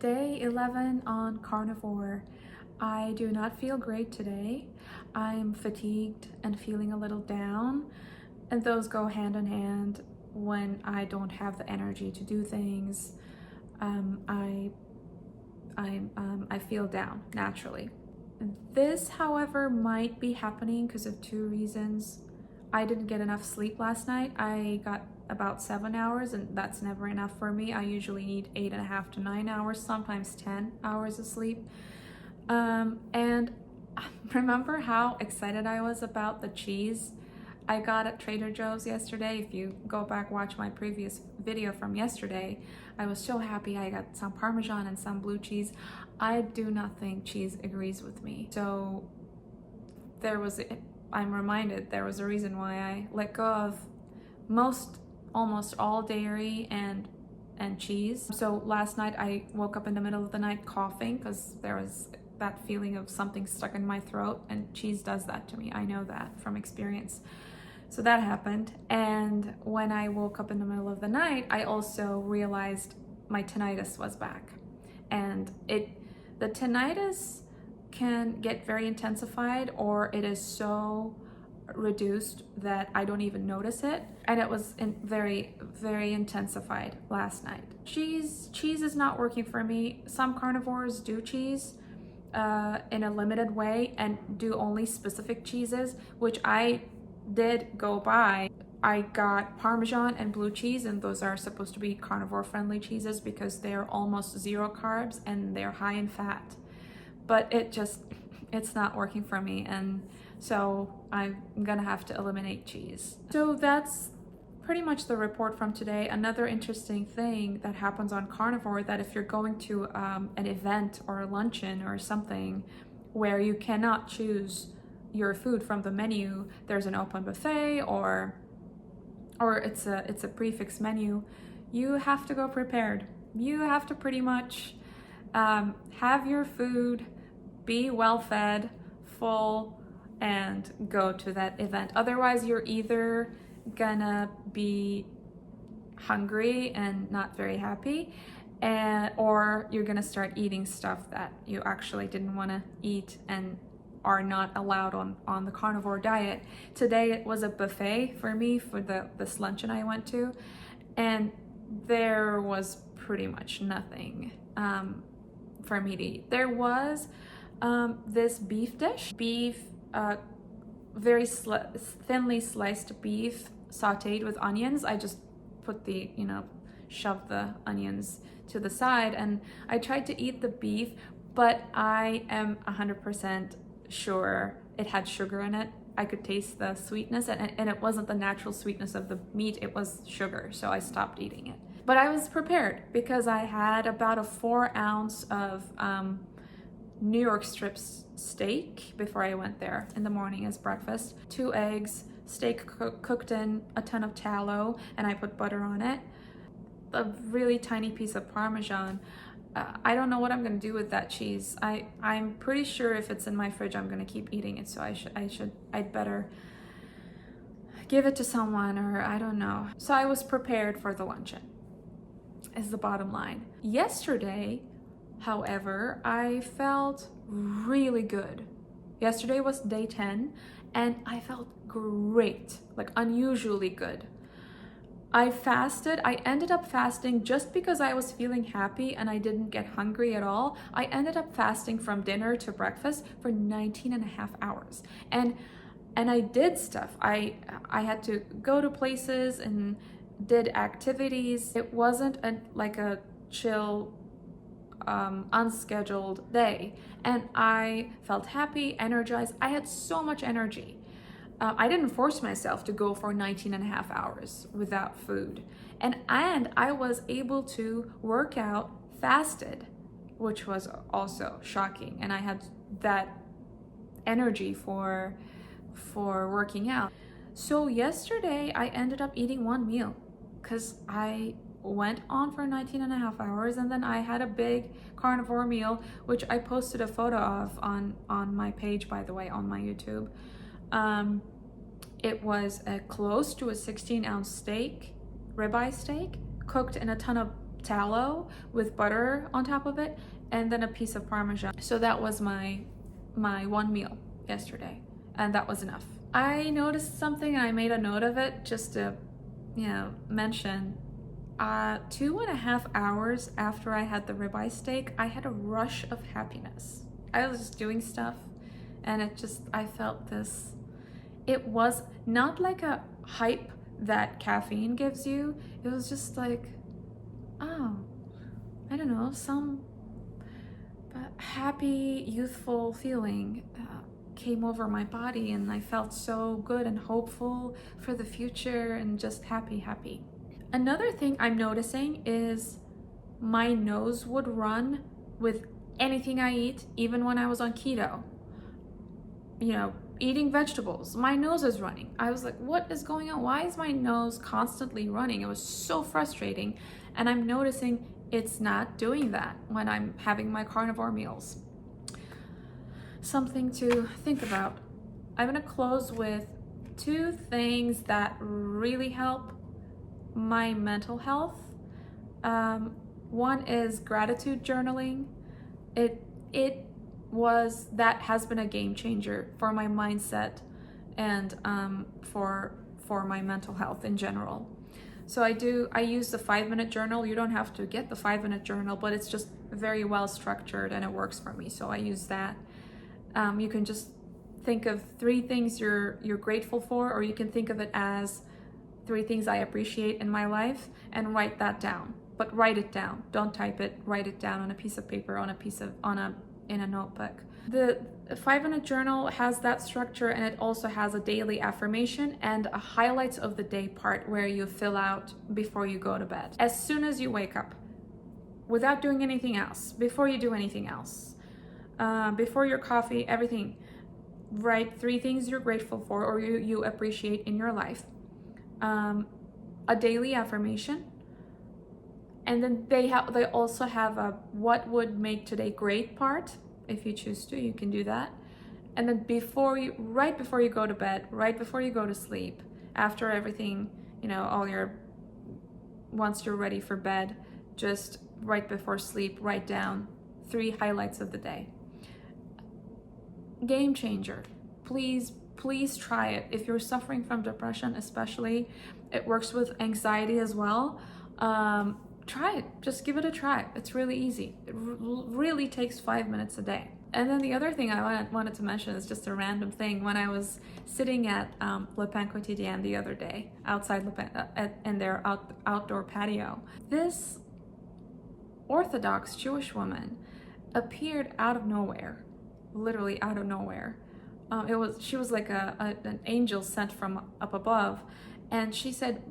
Day 11 on Carnivore. I do not feel great today. I'm fatigued and feeling a little down, and those go hand in hand when I don't have the energy to do things. I feel down naturally. This, however, might be happening because of two reasons. I didn't get enough sleep last night. I got about 7 hours, and that's never enough for me. I usually need 8.5 to 9 hours, sometimes 10 hours of sleep. And remember how excited I was about the cheese I got at Trader Joe's yesterday? If you go back, watch my previous video from yesterday, I was so happy. I got some Parmesan and some blue cheese. I do not think cheese agrees with me. So I'm reminded there was a reason why I let go of almost all dairy and cheese. So last night I woke up in the middle of the night coughing because there was that feeling of something stuck in my throat, and cheese does that to me. I know that from experience. So that happened, and when I woke up in the middle of the night, I also realized my tinnitus was back. And the tinnitus can get very intensified, or it is so reduced that I don't even notice it. And it was very, very intensified last night. Cheese is not working for me. Some carnivores do cheese in a limited way and do only specific cheeses, which I did go by. I got Parmesan and blue cheese, and those are supposed to be carnivore friendly cheeses because they're almost zero carbs and they're high in fat. But it's not working for me, and so I'm gonna have to eliminate cheese. So that's pretty much the report from today. Another interesting thing that happens on Carnivore, that if you're going to an event or a luncheon or something where you cannot choose your food from the menu, there's an open buffet or it's a prefix menu, you have to go prepared. You have to pretty much have your food, be well fed, full, and go to that event. Otherwise, you're either gonna be hungry and not very happy, or you're gonna start eating stuff that you actually didn't want to eat and are not allowed on the carnivore diet. Today it was a buffet for me for this luncheon I went to, and there was pretty much nothing for me to eat. There was this beef dish, very thinly sliced beef sauteed with onions. I just put shoved the onions to the side, and I tried to eat the beef, but I am 100% sure it had sugar in it. I could taste the sweetness, and it wasn't the natural sweetness of the meat, it was sugar, so I stopped eating it. But I was prepared because I had about a 4 ounce of New York strip steak before I went there in the morning as breakfast, 2 eggs, steak cooked in a ton of tallow, and I put butter on it, a really tiny piece of Parmesan. I don't know what I'm gonna do with that cheese. I'm pretty sure if it's in my fridge, I'm gonna keep eating it. So I'd better give it to someone, or I don't know. So I was prepared for the luncheon, is the bottom line. Yesterday, however, I felt really good. Yesterday was day 10, and I felt great, like unusually good. I fasted. I ended up fasting just because I was feeling happy and I didn't get hungry at all. I ended up fasting from dinner to breakfast for 19.5 hours. And I did stuff. I had to go to places and did activities. It wasn't like a chill, unscheduled day. And I felt happy, energized. I had so much energy. I didn't force myself to go for 19.5 hours without food. And I was able to work out fasted, which was also shocking. And I had that energy for working out. So yesterday I ended up eating one meal because I went on for 19.5 hours, and then I had a big carnivore meal, which I posted a photo of on my page, by the way, on my YouTube. It was close to a 16 ounce steak, ribeye steak, cooked in a ton of tallow with butter on top of it, and then a piece of Parmesan. So that was my one meal yesterday, and that was enough. I noticed something and I made a note of it just to, mention. 2.5 hours after I had the ribeye steak, I had a rush of happiness. I was just doing stuff, and I felt this. It was not like a hype that caffeine gives you. It was just like, oh, I don't know, some happy, youthful feeling came over my body, and I felt so good and hopeful for the future and just happy. Another thing I'm noticing is my nose would run with anything I eat, even when I was on keto. Eating vegetables, my nose is running. I was like, what is going on? Why is my nose constantly running? It was so frustrating. And I'm noticing it's not doing that when I'm having my carnivore meals. Something to think about. I'm gonna close with 2 things that really help my mental health. One is gratitude journaling. That has been a game changer for my mindset and for my mental health in general. So I use the 5-minute journal. You don't have to get the 5-minute journal, but it's just very well structured and it works for me. So I use that. You can just think of 3 things you're grateful for, or you can think of it as 3 things I appreciate in my life and write that down. But write it down. Don't type it. Write it down on a piece of paper, in a notebook. The 5-minute journal has that structure, and it also has a daily affirmation and a highlights of the day part where you fill out before you go to bed. As soon as you wake up, without doing anything else, before you do anything else, before your coffee, everything, write 3 things you're grateful for or you appreciate in your life. A daily affirmation. And then they also have a what would make today great part. If you choose to, you can do that. And then right before you go to bed, right before you go to sleep, after everything, once you're ready for bed, just right before sleep, write down 3 highlights of the day. Game changer. Please try it. If you're suffering from depression, especially, it works with anxiety as well. Try it. Just give it a try. It's really easy. It really takes 5 minutes a day. And then the other thing I wanted to mention is just a random thing. When I was sitting at Le Pain Quotidien the other day, outside Le Pain, in their outdoor patio, this Orthodox Jewish woman appeared out of nowhere, literally out of nowhere. She was like an angel sent from up above, and she said,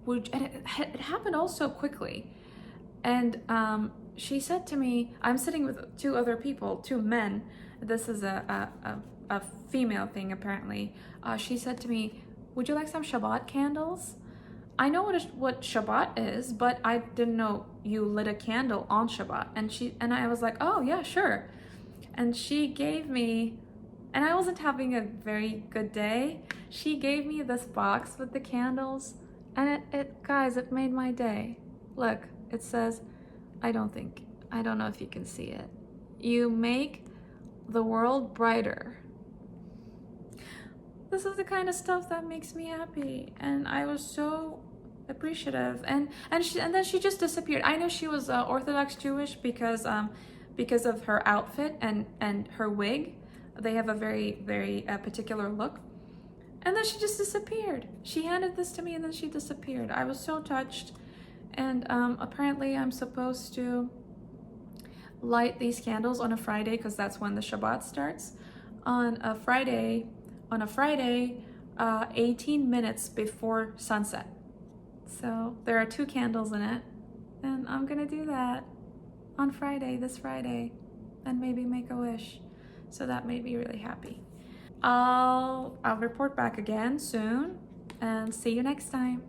and it happened all so quickly. And she said to me, I'm sitting with 2 other people, 2 men. This is a female thing, apparently. She said to me, would you like some Shabbat candles? I know what Shabbat is, but I didn't know you lit a candle on Shabbat. And I was like, oh yeah, sure. And she gave me, and I wasn't having a very good day. She gave me this box with the candles, and guys, it made my day. Look, it says, I don't know if you can see it. You make the world brighter. This is the kind of stuff that makes me happy, and I was so appreciative. And then she just disappeared. I know she was Orthodox Jewish because of her outfit and her wig. They have a very, very particular look. And then she just disappeared. She handed this to me and then she disappeared. I was so touched. And apparently I'm supposed to light these candles on a Friday, because that's when the Shabbat starts. On a Friday, 18 minutes before sunset. So there are 2 candles in it. And I'm gonna do that on this Friday, and maybe make a wish. So that made me really happy. I'll report back again soon, and see you next time.